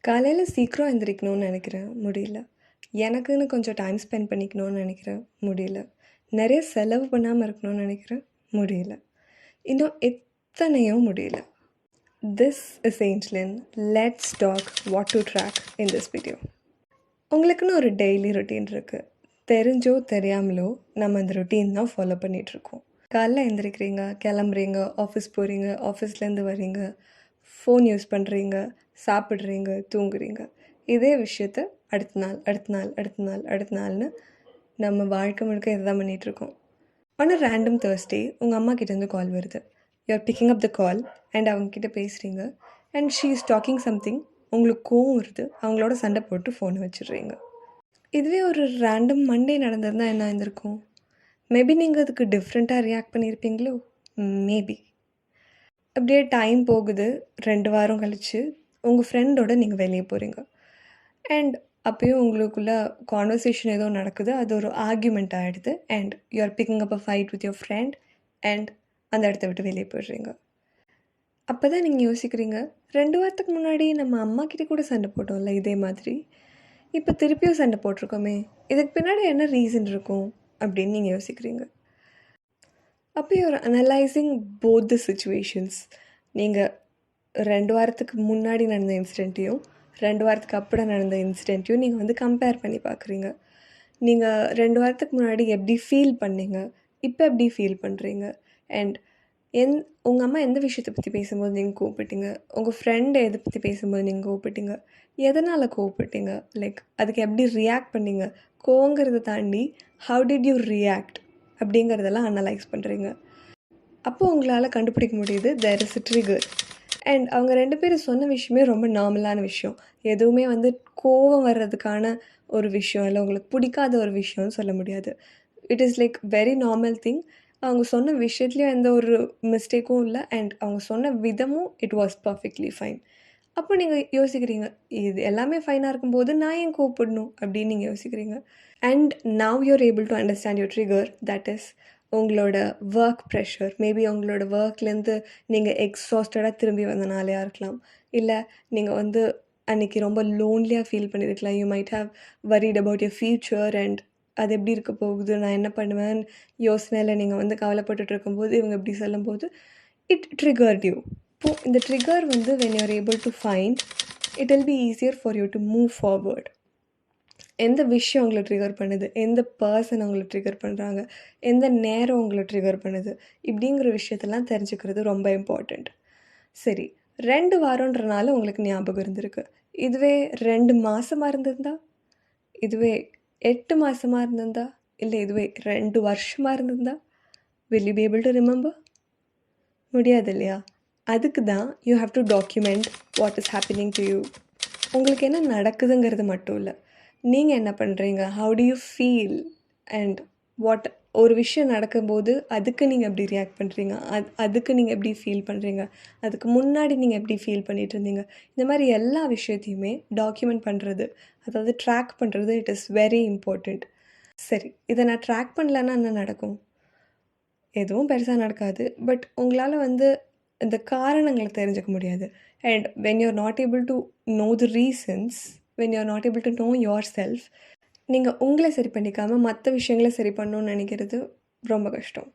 காலையில் சீக்கிரம் எந்திரிக்கணும்னு நினைக்கிறேன், முடியல. எனக்குன்னு கொஞ்சம் டைம் ஸ்பெண்ட் பண்ணிக்கணும்னு நினைக்கிறேன், முடியல. நிறைய செலவு பண்ணாமல் இருக்கணும்னு நினைக்கிறேன், முடியல. இன்னும் எத்தனையோ முடியல. This is Angeline. Let's talk what to track in this video. உங்களுக்குன்னு ஒரு டெய்லி ரொட்டீன் இருக்குது. தெரிஞ்சோ தெரியாமலோ நம்ம அந்த ரொட்டீன் தான் ஃபாலோ பண்ணிகிட்ருக்கோம். காலைல எந்திரிக்கிறீங்க, கிளம்புறீங்க, ஆஃபீஸ் போகிறீங்க, ஆஃபீஸ்லேருந்து வரீங்க, ஃபோன் யூஸ் பண்ணுறீங்க, சாப்பிட்றீங்க, தூங்குறீங்க. இதே விஷயத்த அடுத்த நாள்னு நம்ம வாழ்க்கை முழுக்க இதை தான் பண்ணிகிட்ருக்கோம். ஆனால் ரேண்டம் தேர்ஸ்டே உங்கள் அம்மா கிட்டேருந்து கால் வருது. You're picking up the call and அவங்கக்கிட்ட பேசுகிறீங்க and she is talking something. உங்களுக்கு கோவம் வருது, அவங்களோட சண்டை போட்டு ஃபோனை வச்சிடுறீங்க. இதுவே ஒரு ரேண்டம் மண்டே நடந்திருந்தால் என்ன ஆயிருந்திருக்கும்? மேபி நீங்கள் அதுக்கு டிஃப்ரெண்ட்டாக ரியாக்ட் பண்ணியிருப்பீங்களோ? மேபி. அப்படியே டைம் போகுது. 2 வாரம் கழித்து உங்கள் ஃப்ரெண்டோட நீங்கள் வெளியே போகிறீங்க அண்ட் அப்போயும் உங்களுக்குள்ள கான்வர்சேஷன் ஏதோ நடக்குது. அது ஒரு ஆர்கியூமெண்ட் ஆகிடுது and you are picking up a fight with your friend and அந்த இடத்த விட்டு வெளியே போயிடுறீங்க. அப்போ தான் நீங்கள் யோசிக்கிறீங்க, 2 வாரத்துக்கு முன்னாடி நம்ம அம்மா கிட்டே கூட சண்டை போட்டோம்ல இதே மாதிரி, இப்போ திருப்பியும் சண்டை போட்டிருக்கோமே, இதுக்கு பின்னாடி என்ன ரீசன் இருக்கும் அப்படின்னு நீங்கள் யோசிக்கிறீங்க. அப்போ you're analysing both the situations. நீங்கள் 2 வாரத்துக்கு முன்னாடி நடந்த இன்சிடெண்ட்டையும் 2 வாரத்துக்கு அப்புறம் நடந்த இன்சிடெண்ட்டையும் நீங்கள் கம்பேர் பண்ணி பார்க்குறீங்க. நீங்கள் 2 வாரத்துக்கு முன்னாடி எப்படி ஃபீல் பண்ணீங்க, இப்போ எப்படி ஃபீல் பண்ணுறீங்க அண்ட் உங்கள் அம்மா எந்த விஷயத்தை பற்றி பேசும்போது நீங்கள் கோவப்பட்டீங்க, உங்கள் ஃப்ரெண்டு எதை பற்றி பேசும்போது நீங்கள் கோவப்பட்டீங்க, எதனால் கோவப்பட்டீங்க, லைக் அதுக்கு எப்படி ரியாக்ட் பண்ணீங்க, கோவங்கிறத தாண்டி ஹவு டிட் யூ ரியாக்ட் அப்படிங்கிறதெல்லாம் அனலைஸ் பண்ணுறீங்க. அப்போது உங்களால் கண்டுபிடிக்க முடியுது there is a trigger. And அவங்க 2 பேரும் சொன்ன விஷயமே ரொம்ப நார்மலான விஷயம். எதுவுமே கோவம் வர்றதுக்கான ஒரு விஷயம் இல்லை, உங்களுக்கு பிடிக்காத ஒரு விஷயம்னு சொல்ல முடியாது. It is like very normal thing. அவங்க சொன்ன விஷயத்துலேயும் எந்த ஒரு மிஸ்டேக்கும் இல்லை அண்ட் அவங்க சொன்ன விதமும் இட் வாஸ் பர்ஃபெக்ட்லி ஃபைன். அப்போ நீங்கள் யோசிக்கிறீங்க, இது எல்லாமே ஃபைனாக இருக்கும்போது நான் ஏன் கோவப்படணும் அப்படின்னு நீங்கள் யோசிக்கிறீங்க. And now you're able to understand your trigger. That is உங்களோட ஒர்க் ப்ரெஷர். மேபி உங்களோட ஒர்க்லேருந்து நீங்கள் எக்ஸாஸ்டடாக திரும்பி வந்தனாலையாக இருக்கலாம், இல்லை நீங்கள் அன்றைக்கி ரொம்ப லோன்லியாக ஃபீல் பண்ணியிருக்கலாம். You might have worried about your future and அது எப்படி இருக்க போகுது, நான் என்ன பண்ணுவேன் யோசனையில் நீங்கள் கவலைப்பட்டுட்டு இருக்கும்போது இவங்க இப்படி சொல்லும்போது இட் ட்ரிகர்ட் யூ. இப்போது இந்த trigger when you are able to find, it will be easier for you to move forward. எந்த விஷயம் உங்களை ட்ரிகர் பண்ணுது, எந்த பர்சன் உங்களை ட்ரிகர் பண்ணுறாங்க, எந்த நேரம் உங்களை ட்ரிகர் பண்ணுது, இப்படிங்கிற விஷயத்தெல்லாம் தெரிஞ்சுக்கிறது ரொம்ப இம்பார்ட்டண்ட். சரி, 2 வாரன்றனால உங்களுக்கு ஞாபகம் இருந்திருக்கு. இதுவே 2 மாதமாக இருந்திருந்தா, இதுவே 8 மாதமாக இருந்திருந்தா, இல்லை இதுவே 2 வருஷமாக இருந்திருந்தா, will you be able to remember? முடியாது இல்லையா? அதுக்கு தான் you have to document what is happening to you. உங்களுக்கு என்ன நடக்குதுங்கிறது மட்டும் இல்லை, நீங்கள் என்ன பண்ணுறீங்க, how to you feel and what. ஒரு விஷயம் நடக்கும்போது அதுக்கு நீங்கள் எப்படி ரியாக்ட் பண்ணுறீங்க, அதுக்கு நீங்கள் எப்படி ஃபீல் பண்ணுறீங்க, அதுக்கு முன்னாடி நீங்கள் எப்படி ஃபீல் பண்ணிகிட்டு இருந்தீங்க, இந்த மாதிரி எல்லா விஷயத்தையுமே டாக்குமெண்ட் பண்ணுறது, அதாவது ட்ராக் பண்ணுறது, இட் இஸ் வெரி இம்பார்ட்டண்ட். சரி, இதை நான் ட்ராக் பண்ணலன்னா என்ன நடக்கும்? எதுவும் பெருசாக நடக்காது. பட் உங்களால் இந்த காரணங்களை தெரிஞ்சுக்க முடியாது. And when you're not able to know the reasons, when you're not able to know yourself, நீங்கள் உங்களை சரி பண்ணிக்காமல் மற்ற விஷயங்களை சரி பண்ணணும்னு நினைக்கிறது ரொம்ப கஷ்டம்.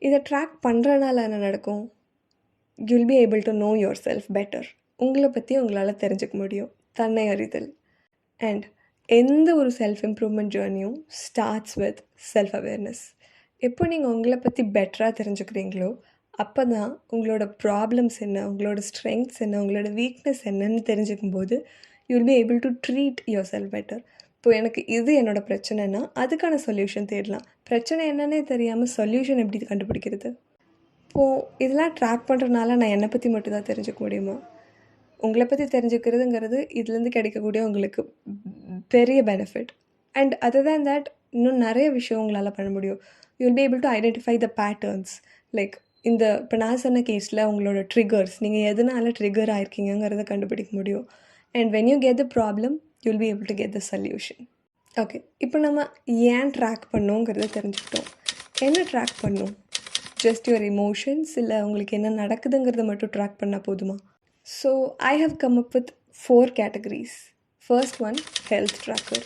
இதை ட்ராக் பண்ணுறனால என்ன நடக்கும்? You'll be able to know your self better. உங்களை பற்றி உங்களால் தெரிஞ்சுக்க முடியும். தன்னை அறிதல். அண்ட் எந்த ஒரு செல்ஃப் இம்ப்ரூவ்மெண்ட் ஜேர்னியும் ஸ்டார்ட்ஸ் வித் செல்ஃப் அவேர்னஸ். எப்போ நீங்கள் உங்களை பற்றி பெட்டராக தெரிஞ்சுக்கிறீங்களோ அப்போ தான் உங்களோட ப்ராப்ளம்ஸ் என்ன, உங்களோட ஸ்ட்ரெங்க்ஸ் என்ன, உங்களோட வீக்னஸ் என்னன்னு தெரிஞ்சுக்கும் போது you will be able to treat your self better. இப்போ எனக்கு இது என்னோடய பிரச்சனைனா அதுக்கான சொல்யூஷன் தேடலாம். பிரச்சனை என்னன்னே தெரியாமல் சொல்யூஷன் எப்படி கண்டுபிடிக்கிறது? இப்போது இதெல்லாம் ட்ராக் பண்ணுறதுனால நான் என்னை பற்றி மட்டும் தான் தெரிஞ்சுக்க முடியுமா? உங்களை பற்றி தெரிஞ்சுக்கிறதுங்கிறது இதுலேருந்து கிடைக்கக்கூடிய உங்களுக்கு பெரிய benefit. And other than that இன்னும் நிறைய விஷயம் உங்களால் பண்ண முடியும். You will be able to identify the patterns. Like இப்போ நான் சொன்ன கேஸில் உங்களோட ட்ரிகர்ஸ், நீங்கள் எதனால் ட்ரிகர் ஆகிருக்கீங்கிறத கண்டுபிடிக்க முடியும். And when you get the problem you will be able to get the solution. Okay, இப்போ நம்ம ஏன் ட்ராக் பண்ணோங்கிறத தெரிஞ்சுக்கிட்டோம். என்ன ட்ராக் பண்ணணும்? ஜஸ்ட் யுவர் எமோஷன்ஸ், இல்லை உங்களுக்கு என்ன நடக்குதுங்கிறத மட்டும் ட்ராக் பண்ணால் போதுமா? So I have come up with 4 categories. First one health tracker.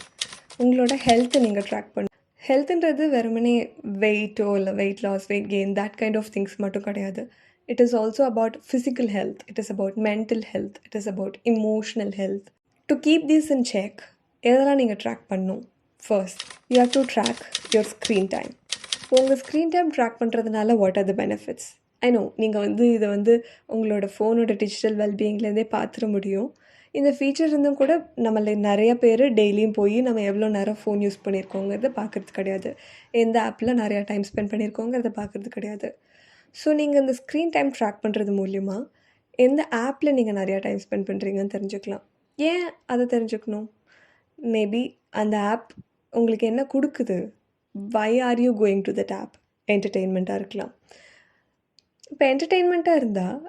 உங்களோட ஹெல்த்தை நீங்கள் ட்ராக் பண்ண. ஹெல்த்துன்றது வெறுமனே வெயிட்டோ இல்லை weight loss, weight gain, that kind of things மட்டும் கிடையாது. It is also about physical health, it is about mental health, it is about emotional health. To keep these in check, எதெல்லாம் நீங்கள் ட்ராக் பண்ணணும்? First, you have to track your screen time. உங்கள் screen time track பண்ணுறதுனால what are the benefits? I know நீங்கள் இதை உங்களோட ஃபோனோட digital வெல்பீயிங்லேருந்தே பார்த்துட முடியும். இந்த ஃபீச்சர் இருந்தும் கூட நம்மள நிறைய பேர் டெய்லியும் போய் நம்ம எவ்வளோ நேரம் ஃபோன் யூஸ் பண்ணியிருக்கோங்கிறத பார்க்குறது கிடையாது. எந்த ஆப்பில் நிறையா டைம் ஸ்பெண்ட் பண்ணியிருக்கோங்கிறத பார்க்குறது கிடையாது. ஸோ நீங்கள் இந்த ஸ்க்ரீன் டைம் ட்ராக் பண்ணுறது மூலிமா எந்த ஆப்பில் நீங்கள் நிறையா டைம் ஸ்பெண்ட் பண்ணுறீங்கன்னு தெரிஞ்சுக்கலாம். ஏன் அதை தெரிஞ்சுக்கணும்? மேபி அந்த ஆப் உங்களுக்கு என்ன கொடுக்குது? Why are you going to that app? என்டர்டெயின்மெண்ட்டாக இருக்கலாம். இப்போ என்டர்டெயின்மெண்ட்டாக இருந்தால்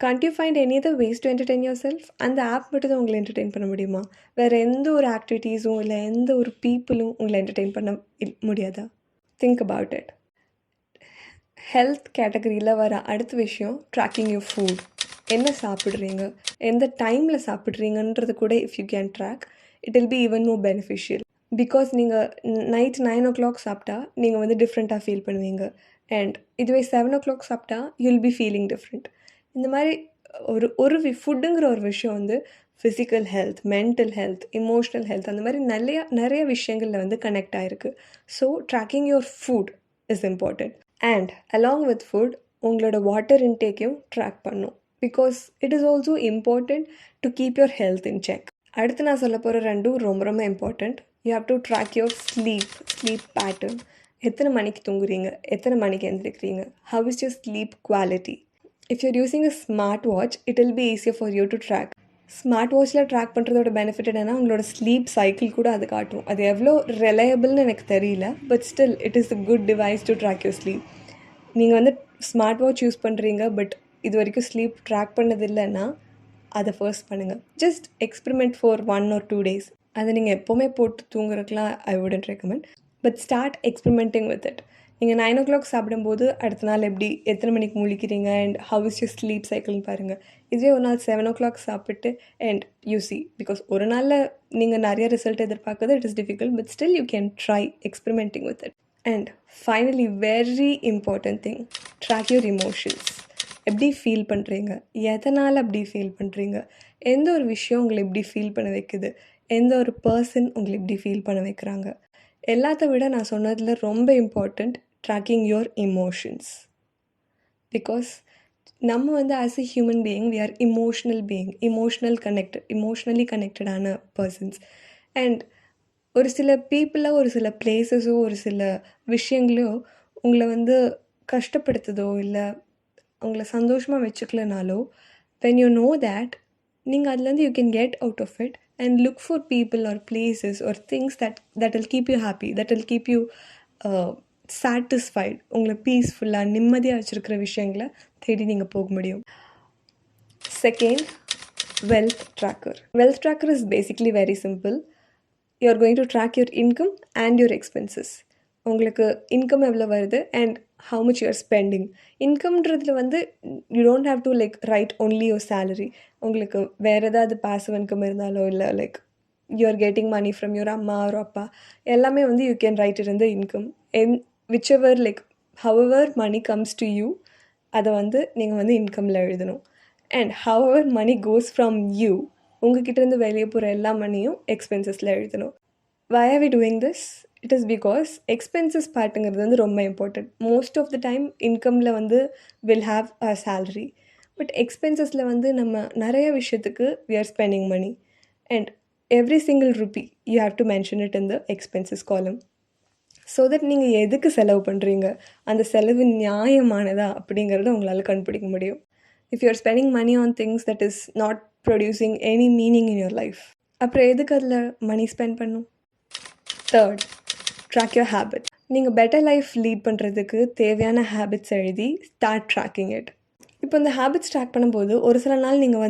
can't you find any other ways to entertain yourself? அந்த ஆப் மட்டும் தான் உங்களை என்டர்டெயின் பண்ண முடியுமா? வேறு எந்த ஒரு ஆக்டிவிட்டீஸும் இல்லை எந்த ஒரு பீப்புளும் உங்களை என்டர்டெயின் பண்ண முடியாதா? Think about it. ஹெல்த் கேட்டகரியில் வர அடுத்த விஷயம் ட்ராக்கிங் யூர் ஃபுட். என்ன சாப்பிட்றீங்க, எந்த டைமில் சாப்பிட்றீங்கன்றது கூட if you can track, it will be even more beneficial. Because நீங்கள் நைட் 9 o'clock சாப்பிட்டா நீங்கள் டிஃப்ரெண்ட்டாக ஃபீல் பண்ணுவீங்க. அண்ட் இதுவே 7 o'clock சாப்பிட்டா யூல் பி ஃபீலிங் டிஃப்ரெண்ட். இந்த மாதிரி ஃபுட்டுங்கிற ஒரு விஷயம் physical health, mental health, emotional health, அந்த மாதிரி நிறைய விஷயங்களில் கனெக்ட் ஆகிருக்கு. So tracking your food is important. And along with food உங்களோட வாட்டர் இன்டேக்கையும் ட்ராக் பண்ணும். Because it is also important to keep your health in check. அடுத்து நான் சொல்ல போகிற ரெண்டும் ரொம்ப ரொம்ப important. You have to track your sleep pattern. எத்தனை மணிக்கு தூங்குறீங்க, எத்தனை மணிக்கு எழுந்திரிக்கிறீங்க, how is your sleep quality. If you're using a smart watch, it will be easier for you to track. Smart வாட்சில் ட்ராக் பண்ணுறதோட பெனிஃபிட் என்னென்னா உங்களோட ஸ்லீப் சைக்கிள் கூட அது காட்டும். அது எவ்வளோ ரிலையபிள்னு எனக்கு தெரியல, but still it is a good device to track your sleep. நீங்கள் ஸ்மார்ட் வாட்ச் யூஸ் பண்ணுறீங்க பட் இது வரைக்கும் ஸ்லீப் ட்ராக் பண்ணது இல்லைன்னா அதை ஃபர்ஸ்ட் பண்ணுங்கள். Just experiment for 1 or 2 days. அதை நீங்கள் எப்போவுமே போட்டு தூங்குறதுக்குலாம் I wouldn't recommend, but start experimenting with it. நீங்கள் 9 o'clock சாப்பிடும்போது அடுத்த நாள் எத்தனை மணிக்கு முழிக்கிறீங்க and how is your sleep சைக்கிள்னு பாருங்கள். இதுவே ஒரு நாள் 7 o'clock சாப்பிட்டு அண்ட் யூசி, பிகாஸ் ஒரு நாளில் நீங்கள் நிறைய ரிசல்ட் எதிர்பார்க்குறது it is difficult, but still you can try experimenting with it. And finally very important thing, track your emotions. எப்படி ஃபீல் பண்ணுறீங்க, எதனால் அப்படி ஃபீல் பண்ணுறீங்க, எந்த ஒரு விஷயம் உங்களை எப்படி ஃபீல் பண்ண வைக்குது, எந்த ஒரு பர்சன் உங்களை எப்படி ஃபீல் பண்ண வைக்கிறாங்க. எல்லாத்த விட நான் சொன்னதில் ரொம்ப important tracking your emotions. Because நம்ம as a human being we are emotional being, emotionally கனெக்டடான பர்சன்ஸ். அண்ட் ஒரு சில பீப்புளோ, ஒரு சில பிளேஸஸோ, ஒரு சில விஷயங்களோ உங்களை கஷ்டப்படுத்துதோ இல்லை உங்களை சந்தோஷமாக வச்சுக்கலனாலோ, when you know that, நீங்கள் அதுலேருந்து you can get out of it and look for people or places or things that will keep you happy, that will keep you satisfied. உங்களை பீஸ்ஃபுல்லாக நிம்மதியாக வச்சுருக்கிற விஷயங்களை தேடி நீங்கள் போக முடியும். Second, wealth tracker is basically very simple. You are going to track your income and your expenses. உங்களுக்கு இன்கம் எவ்வளோ வருது and how much you are spending. இன்கம்ன்றதுல you don't have to write only your salary. உங்களுக்கு வேறு ஏதாவது passive income இருந்தாலோ இல்லை you are getting money from your அம்மா or அப்பா, எல்லாமே you can write it in the income. whichever however money comes to you, அதை நீங்கள் இன்கமில் எழுதணும். And however money goes from you, உங்ககிட்டேருந்து வெளியே போகிற எல்லா மணியும் எக்ஸ்பென்சஸில் எழுதணும். why are we doing this? It is because expenses பார்ட்டுங்கிறது ரொம்ப important. Most of the time இன்கமில் will have a salary, but எக்ஸ்பென்சஸில் நம்ம நிறைய விஷயத்துக்கு we are spending money, and every single rupee you have to mention it in the expenses column, so that நீங்கள் எதுக்கு செலவு பண்ணுறீங்க, அந்த செலவு நியாயமானதா அப்படிங்கிறத உங்களால் கண்டுபிடிக்க முடியும். if you are spending money on things that is not producing any meaning in your life, அப்புறம் எதுக்கு அதில் மணி ஸ்பெண்ட் பண்ணும்? Third, track your habit. நீங்கள் பெட்டர் லைஃப் லீட் பண்ணுறதுக்கு தேவையான ஹேபிட்ஸ் எழுதி ஸ்டார்ட் ட்ராக்கிங் இட். இப்போ இந்த ஹேபிட்ஸ் ட்ராக் பண்ணும்போது ஒரு சில நாள் நீங்கள்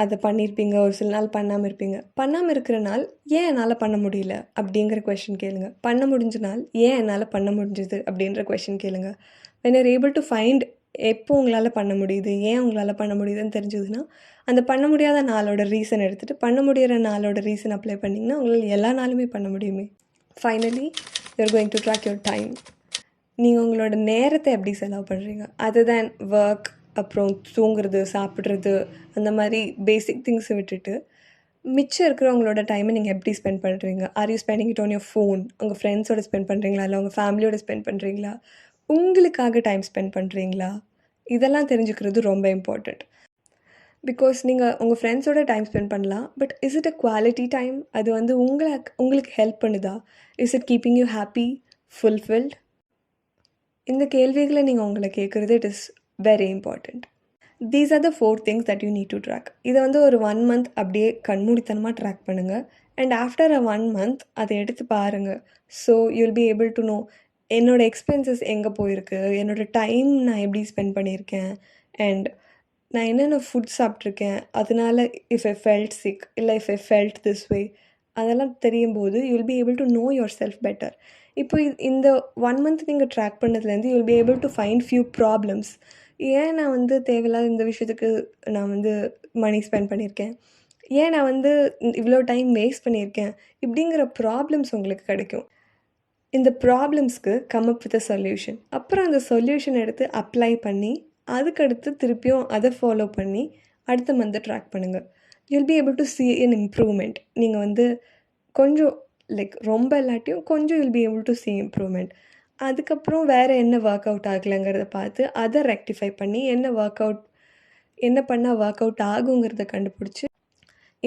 அதை பண்ணியிருப்பீங்க, ஒரு சில நாள் பண்ணாமல் இருப்பீங்க. பண்ணாமல் இருக்கிற நாள் ஏன் என்னால் பண்ண முடியல அப்படிங்கிற கொஷின் கேளுங்க. பண்ண முடிஞ்ச நாள் ஏன் என்னால் பண்ண முடிஞ்சது அப்படின்ற கொஷின் கேளுங்க. when you're able to find எப்போ உங்களால் பண்ண முடியுது, ஏன் உங்களால் பண்ண முடியுதுன்னு தெரிஞ்சதுன்னா, அந்த பண்ண முடியாத நாளோட ரீசன் எடுத்துகிட்டு பண்ண முடியிற நாளோட ரீசன் அப்ளை பண்ணிங்கன்னா உங்களால் எல்லா நாளுமே பண்ண முடியுமே. Finally you're going to track your time. நீங்கள் உங்களோட நேரத்தை எப்படி செலவு பண்ணுறீங்க, அதுதான் ஒர்க், அப்புறம் தூங்குறது, சாப்பிட்றது, அந்த மாதிரி பேசிக் திங்ஸை விட்டுட்டு மிச்சம் இருக்கிற உங்களோட டைமை நீங்கள் எப்படி ஸ்பெண்ட் பண்ணுறீங்க? Are you spending it on your phone? உங்கள் ஃப்ரெண்ட்ஸோட ஸ்பெண்ட் பண்ணுறீங்களா? இல்லை உங்கள் ஃபேமிலியோட ஸ்பெண்ட் பண்ணுறீங்களா? உங்களுக்காக டைம் ஸ்பெண்ட் பண்ணுறீங்களா? இதெல்லாம் தெரிஞ்சுக்கிறது ரொம்ப இம்பார்ட்டண்ட். பிகாஸ் நீங்கள் உங்கள் ஃப்ரெண்ட்ஸோட டைம் ஸ்பெண்ட் பண்ணலாம், but is it a quality time? அது வந்து உங்களுக்கு ஹெல்ப் பண்ணுதா? Is it keeping you happy, fulfilled? இந்த கேள்விகளை நீங்கள் உங்களை கேட்குறது it is very important. These are the 4 things that you need to track. இதை வந்து ஒரு 1 மந்த் அப்படியே கண்மூடித்தனமாக ட்ராக் பண்ணுங்கள். அண்ட் ஆஃப்டர் அ 1 மந்த் அதை எடுத்து பாருங்கள். So you'll be able to no என்னோடய எக்ஸ்பென்சஸ் எங்கே போயிருக்கு, என்னோடய டைம் நான் எப்படி ஸ்பெண்ட் பண்ணியிருக்கேன், அண்ட் நான் என்னென்ன ஃபுட் சாப்பிட்ருக்கேன், அதனால இஃப் ஐ ஃபெல்ட் சிக் இல்லை if I felt this way, அதெல்லாம் தெரியும் போது you'll be able to know yourself better. இப்போ இந்த 1 மந்த் நீங்கள் ட்ராக் பண்ணதுலேருந்து you'll be able to find few problems. ஏன் நான் வந்து தேவையில்லாத இந்த விஷயத்துக்கு நான் வந்து மணி ஸ்பெண்ட் பண்ணியிருக்கேன், ஏன் நான் வந்து இவ்வளோ டைம் வேஸ்ட் பண்ணியிருக்கேன், இப்படிங்கிற ப்ராப்ளம்ஸ் உங்களுக்கு கிடைக்கும். இந்த ப்ராப்ளம்ஸ்க்கு come up with a solution. அப்புறம் அந்த சொல்யூஷன் எடுத்து அப்ளை பண்ணி அதுக்கடுத்து திருப்பியும் அதை ஃபாலோ பண்ணி அடுத்த மந்த்தை ட்ராக் பண்ணுங்கள். You'll be able to see an improvement. நீங்கள் வந்து கொஞ்சம் லைக் ரொம்ப இல்லாட்டியும் கொஞ்சம் you'll be able to see improvement. அதுக்கப்புறம் வேறு என்ன ஒர்க் அவுட் ஆகலைங்கிறத பார்த்து அதை ரெக்டிஃபை பண்ணி என்ன பண்ணால் ஒர்க் அவுட் ஆகுங்கிறத கண்டுபிடிச்சி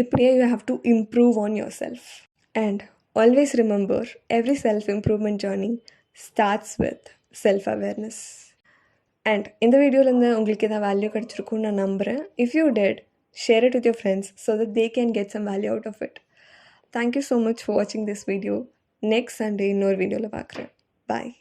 இப்படியே you have to improve on yourself. And always remember, every self improvement journey starts with self awareness. And இந்த வீடியோலேருந்து உங்களுக்கு எதாவது வேல்யூ கிடச்சிருக்குன்னு நான் நம்புகிறேன். If you did, share it with your friends so that they can get some value out of it. Thank you so much for வாட்சிங் this video. Next Sunday இன்னொரு வீடியோவில் பார்க்குறேன். பாய்.